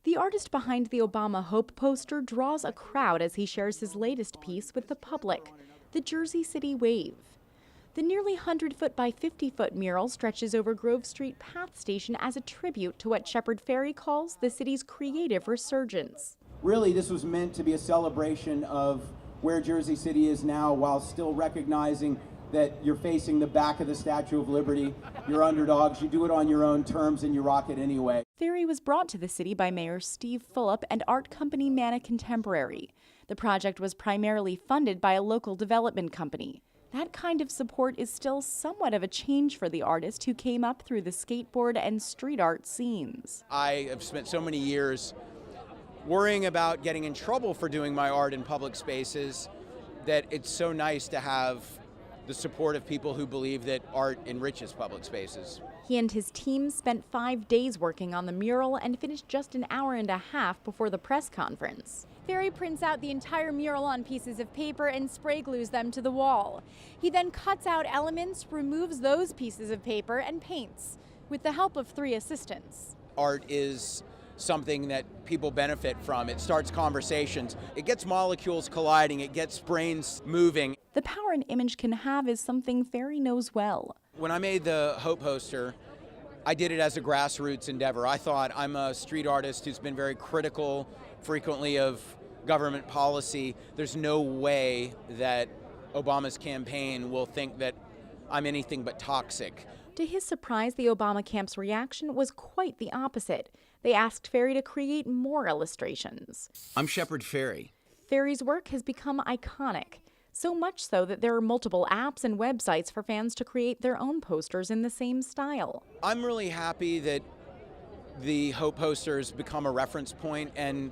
The artist behind the Obama Hope poster draws a crowd as he shares his latest piece with the public, the Jersey City Wave. The nearly 100-foot by 50-foot mural stretches over Grove Street Path Station as a tribute to what Shepard Fairey calls the city's creative resurgence. Really, this was meant to be a celebration of where Jersey City is now, while still recognizing that you're facing the back of the Statue of Liberty. You're underdogs, you do it on your own terms, and you rock it anyway. Fairey was brought to the city by Mayor Steve Fulop and art company Manna Contemporary. The project was primarily funded by a local development company. That kind of support is still somewhat of a change for the artist who came up through the skateboard and street art scenes. I have spent so many years worrying about getting in trouble for doing my art in public spaces that it's so nice to have the support of people who believe that art enriches public spaces. He and his team spent 5 days working on the mural and finished just an hour and a half before the press conference. Fairey prints out the entire mural on pieces of paper and spray glues them to the wall. He then cuts out elements, removes those pieces of paper, and paints, with the help of 3 assistants. Art is something that people benefit from. It starts conversations. It gets molecules colliding. It gets brains moving. The power an image can have is something Fairey knows well. When I made the Hope poster, I did it as a grassroots endeavor. I thought, I'm a street artist who's been very critical frequently of government policy. There's no way that Obama's campaign will think that I'm anything but toxic. To his surprise, the Obama camp's reaction was quite the opposite. They asked Fairey to create more illustrations. I'm Shepard Fairey. Fairey's work has become iconic, so much so that there are multiple apps and websites for fans to create their own posters in the same style. I'm really happy that the Hope posters become a reference point, and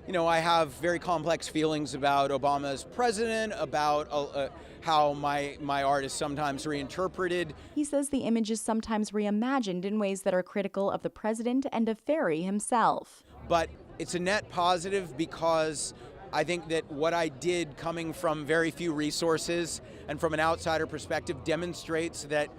I have very complex feelings about Obama as president, about how my art is sometimes reinterpreted. He says the image is sometimes reimagined in ways that are critical of the president and of Fairey himself. But it's a net positive because I think that what I did, coming from very few resources and from an outsider perspective, demonstrates that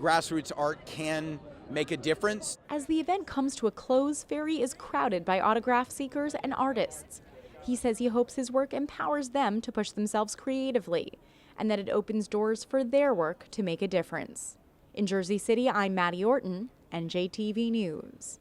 grassroots art can make a difference. As the event comes to a close, Fairey is crowded by autograph seekers and artists. He says he hopes his work empowers them to push themselves creatively, and that it opens doors for their work to make a difference. In Jersey City, I'm Maddie Orton, NJTV News.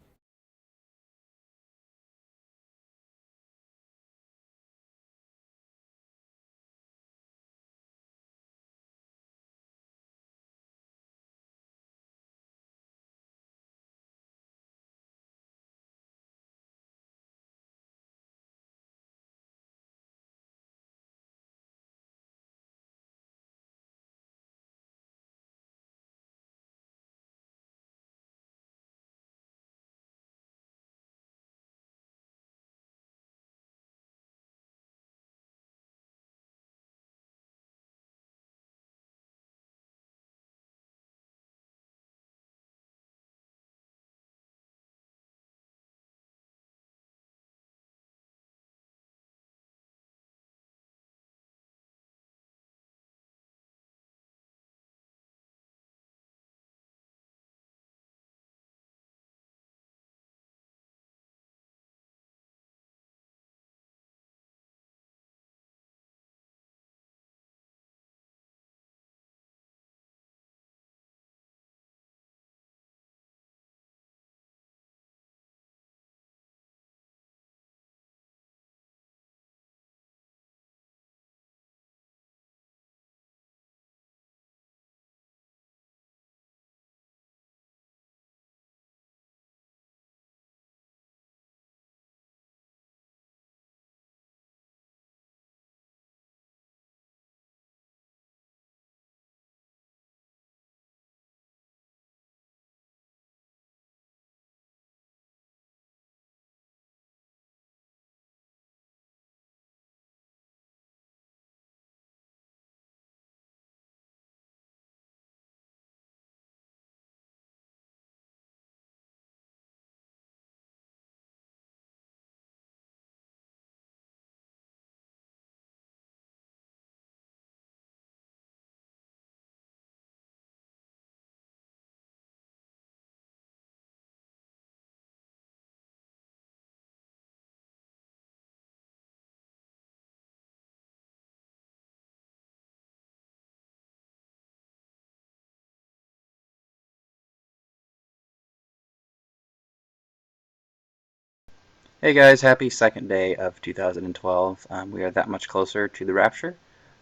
Hey guys, happy second day of 2012. We are that much closer to the rapture.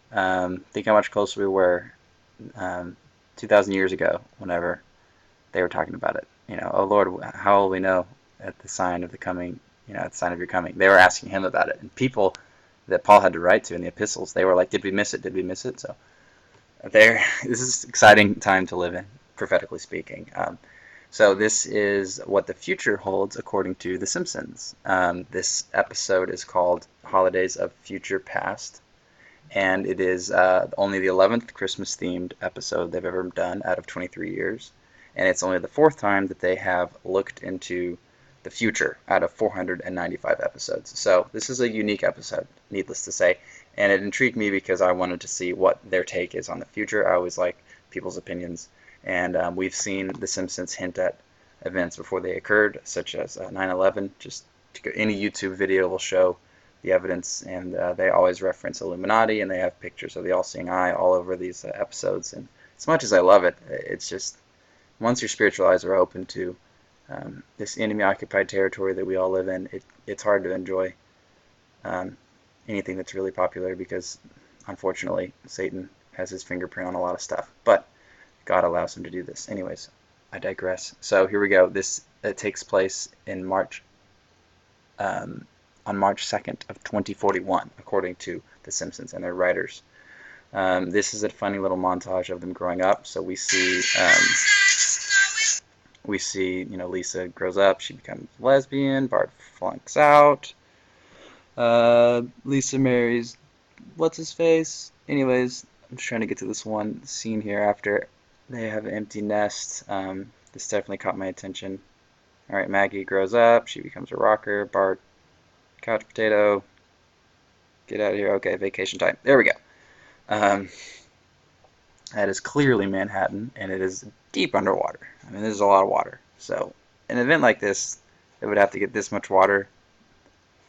Think how much closer we were 2,000 years ago whenever they were talking about it. Oh Lord, how will we know at the sign of the coming, at the sign of your coming? They were asking him about it. And people that Paul had to write to in the epistles, they were like, did we miss it? Did we miss it? So this is an exciting time to live in, prophetically speaking. So this is what the future holds according to The Simpsons. This episode is called Holidays of Future Past, and it is only the 11th Christmas-themed episode they've ever done out of 23 years, and it's only the 4th time that they have looked into the future out of 495 episodes. So this is a unique episode, needless to say, and it intrigued me because I wanted to see what their take is on the future. I always like people's opinions. And we've seen The Simpsons hint at events before they occurred, such as 9/11. Just any YouTube video will show the evidence, and they always reference Illuminati, and they have pictures of the all-seeing eye all over these episodes. And as much as I love it, it's just once your spiritual eyes are open to this enemy-occupied territory that we all live in, it's hard to enjoy anything that's really popular because, unfortunately, Satan has his fingerprint on a lot of stuff. But God allows him to do this. Anyways, I digress. So here we go. It takes place in March, on March 2nd of 2041, according to The Simpsons and their writers. This is a funny little montage of them growing up. So we see, Lisa grows up. She becomes lesbian. Bart flunks out. Lisa marries what's his face. Anyways, I'm just trying to get to this one scene here after they have an empty nest. This definitely caught my attention. Alright, Maggie grows up. She becomes a rocker. Bart, couch potato. Get out of here. Okay, vacation time. There we go. That is clearly Manhattan, and it is deep underwater. I mean, there's a lot of water. So, an event like this, it would have to get this much water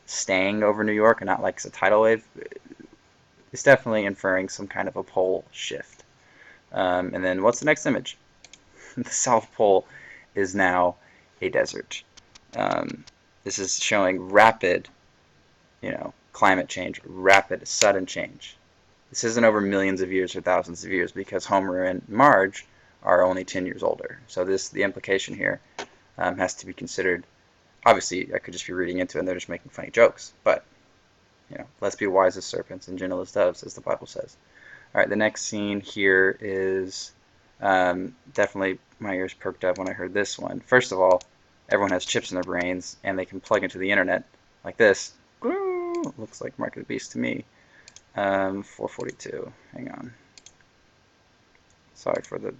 staying over New York and not like it's a tidal wave. It's definitely inferring some kind of a pole shift. And then what's the next image? The South Pole is now a desert. This is showing rapid, climate change, rapid, sudden change. This isn't over millions of years or thousands of years because Homer and Marge are only 10 years older. So the implication here has to be considered. Obviously, I could just be reading into it and they're just making funny jokes. But, let's be wise as serpents and gentle as doves, as the Bible says. All right, the next scene here is definitely my ears perked up when I heard this one. First of all, everyone has chips in their brains, and they can plug into the internet like this. Looks like Mark of the Beast to me. 442. Hang on. Sorry for the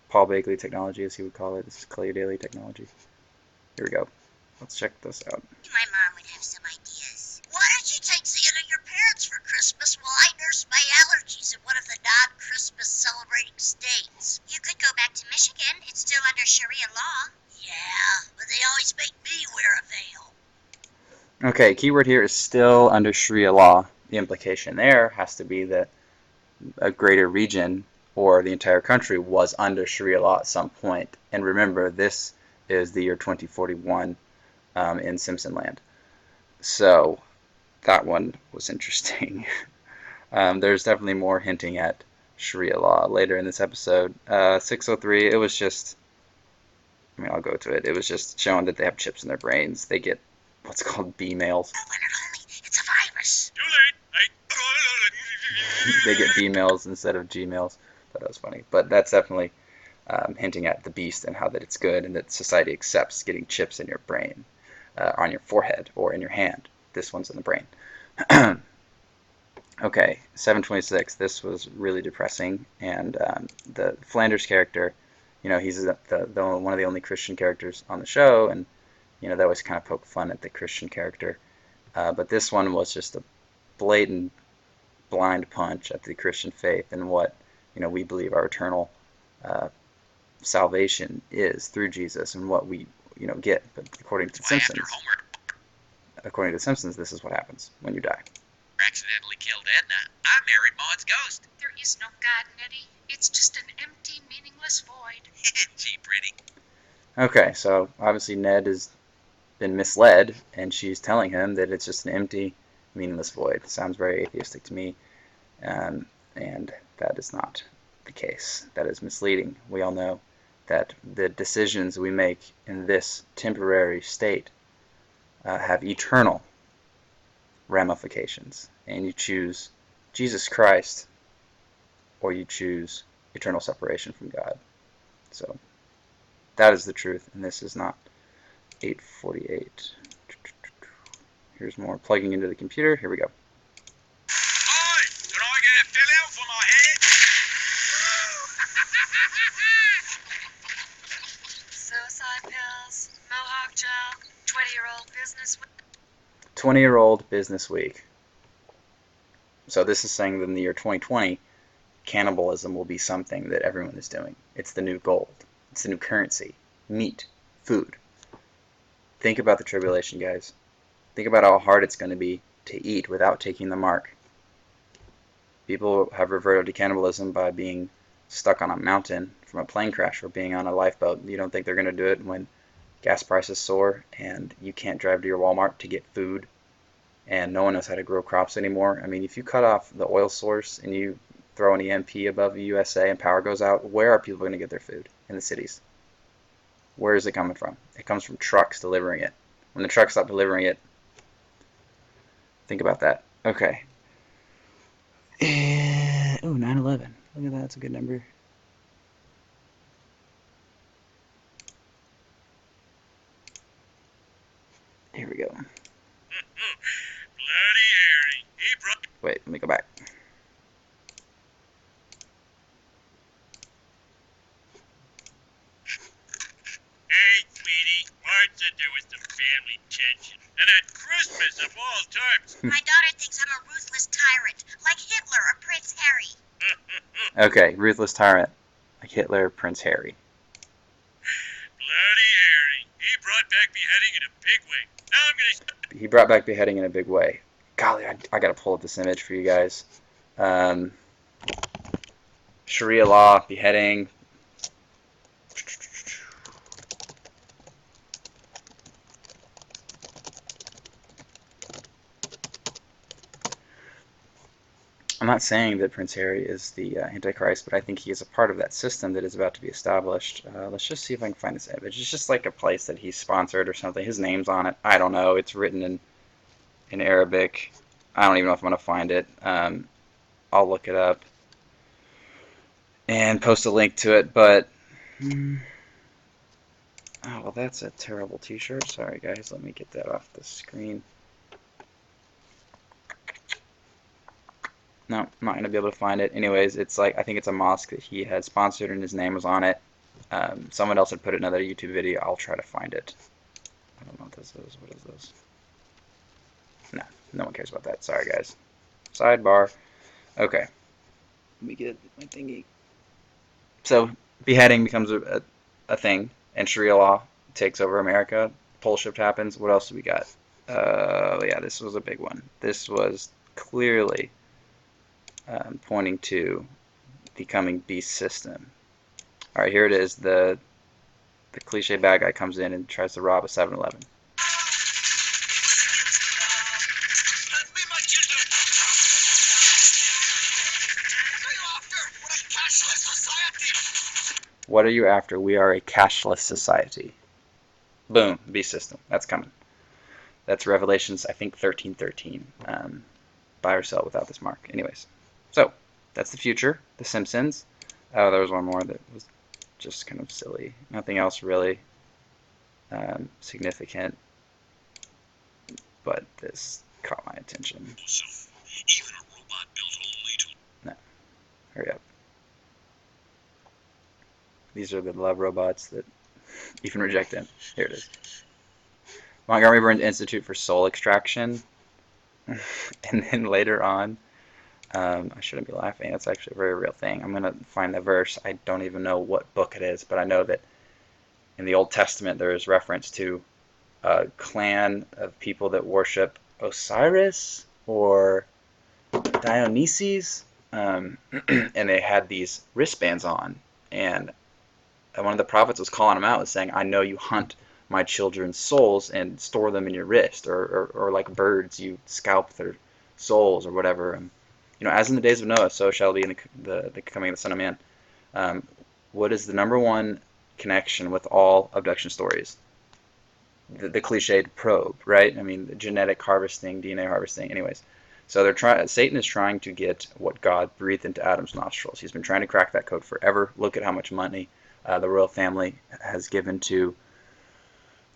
Paul Bagley technology, as he would call it. This is Clay Daly technology. Here we go. Let's check this out. My mom would have some ideas. Why don't you take Santa to your parents for Christmas while I nurse my allergies in one of the non-Christmas celebrating states? You could go back to Michigan. It's still under Sharia law. Yeah, but they always make me wear a veil. Okay, keyword here is still under Sharia law. The implication there has to be that a greater region or the entire country was under Sharia law at some point. And remember, this is the year 2041 in Simpson land. So that one was interesting. There's definitely more hinting at Sharia law later in this episode. 603, it was just, I'll go to it. It was just showing that they have chips in their brains. They get what's called B-mails. It's a virus. Too late. They get B-mails instead of G-mails. That was funny. But that's definitely hinting at the beast and how that it's good and that society accepts getting chips in your brain, on your forehead or in your hand. This one's in the brain. Okay, 726. This was really depressing. And the Flanders character, he's one of the only Christian characters on the show. And, they always kind of poke fun at the Christian character. But this one was just a blatant blind punch at the Christian faith and what we believe our eternal salvation is through Jesus and what we get. But according to The Simpsons, this is what happens when you die. Accidentally killed Edna. I married Maud's ghost. There is no God, Nettie. It's just an empty, meaningless void. Gee, pretty. Okay, so obviously Ned is been misled, and she's telling him that it's just an empty, meaningless void. It sounds very atheistic to me, and that is not the case. That is misleading. We all know that the decisions we make in this temporary state have eternal ramifications, and you choose Jesus Christ or you choose eternal separation from God. So that is the truth, and this is not 848. Here's more plugging into the computer. Here we go. Oi! Can I get a fill out for my head? Suicide pills, Mohawk gel, 20-year-old business. 20-year-old business week. So this is saying that in the year 2020, cannibalism will be something that everyone is doing. It's the new gold. It's the new currency. Meat. Food. Think about the tribulation, guys. Think about how hard it's going to be to eat without taking the mark. People have reverted to cannibalism by being stuck on a mountain from a plane crash or being on a lifeboat. You don't think they're going to do it when gas prices soar and you can't drive to your Walmart to get food and no one knows how to grow crops anymore? I mean, if you cut off the oil source and you throw an EMP above the USA and power goes out, where are people going to get their food? In the cities. Where is it coming from? It comes from trucks delivering it. When the trucks stop delivering it, think about that. Okay. Oh, 9/11. Look at that. That's a good number. Here we go. Bloody Harry. He brought... Wait, let me go back. Hey, sweetie. Marge said there was some family tension. And at Christmas of all times. My daughter thinks I'm a ruthless tyrant, like Hitler or Prince Harry. Okay, ruthless tyrant, like Hitler, Prince Harry. Bloody Harry. He brought back beheading in a big way. Now I'm gonna... He brought back beheading in a big way. Golly, I gotta pull up this image for you guys. Sharia law, beheading. I'm not saying that Prince Harry is the Antichrist, but I think he is a part of that system that is about to be established. Let's just see if I can find this image. It's just like a place that he's sponsored or something. His name's on it. I don't know. It's written in Arabic. I don't even know if I'm going to find it. I'll look it up and post a link to it. But, oh, well, that's a terrible t-shirt. Sorry, guys. Let me get that off the screen. No, I'm not going to be able to find it. Anyways, it's like, I think it's a mosque that he had sponsored and his name was on it. Someone else had put it in another YouTube video. I'll try to find it. I don't know what this is. What is this? No, no one cares about that. Sorry, guys. Sidebar. Okay. Let me get my thingy. So, beheading becomes a thing, and Sharia law takes over America. Pole shift happens. What else do we got? Yeah, this was a big one. This was clearly pointing to the coming beast system. All right, here it is. The cliche bad guy comes in and tries to rob a 7-Eleven. What are you after? We are a cashless society. Boom, beast system. That's coming. That's Revelations, I think 13:13. Buy or sell without this mark. Anyways, so that's the future. The Simpsons. Oh, there was one more that was just kind of silly. Nothing else really significant, but this caught my attention. Even a robot built only to... No, hurry up. These are the love robots that even reject him. Here it is. Montgomery Burns Institute for Soul Extraction. And then later on, I shouldn't be laughing. That's actually a very real thing. I'm going to find the verse. I don't even know what book it is, but I know that in the Old Testament there is reference to a clan of people that worship Osiris or Dionysus, and they had these wristbands on, and one of the prophets was calling them out, was saying, I know you hunt my children's souls and store them in your wrist, or like birds, you scalp their souls or whatever. As in the days of Noah, so shall it be in the coming of the Son of Man. What is the number one connection with all abduction stories? The cliched probe, right? I mean, the genetic harvesting, DNA harvesting, anyways. So Satan is trying to get what God breathed into Adam's nostrils. He's been trying to crack that code forever. Look at how much money the royal family has given to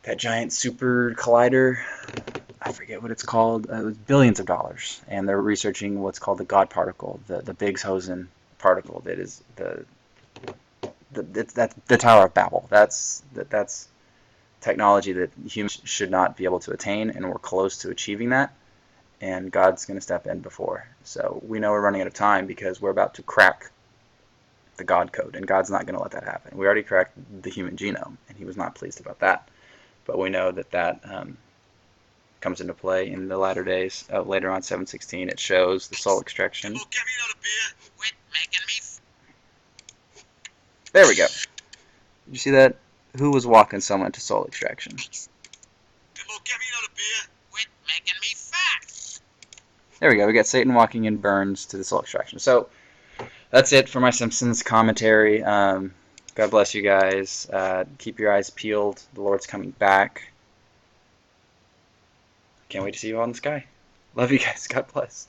that giant super collider. I forget what it's called. It was billions of dollars, and they're researching what's called the God particle, the Biggs-Hosen particle. That is that's the Tower of Babel. That's technology that humans should not be able to attain, and we're close to achieving that. And God's going to step in before. So we know we're running out of time because we're about to crack the God code, and God's not going to let that happen. We already cracked the human genome, and he was not pleased about that. But we know that comes into play in the latter days. Later on, 7:16, it shows the soul extraction. Get me another beer. Quit making me. There we go. Did you see that? Who was walking someone to soul extraction? Get me another beer. Quit making me fat. There we go. We got Satan walking in Burns to the soul extraction. So that's it for my Simpsons commentary. God bless you guys. Keep your eyes peeled. The Lord's coming back. Can't wait to see you all in the sky. Love you guys. God bless.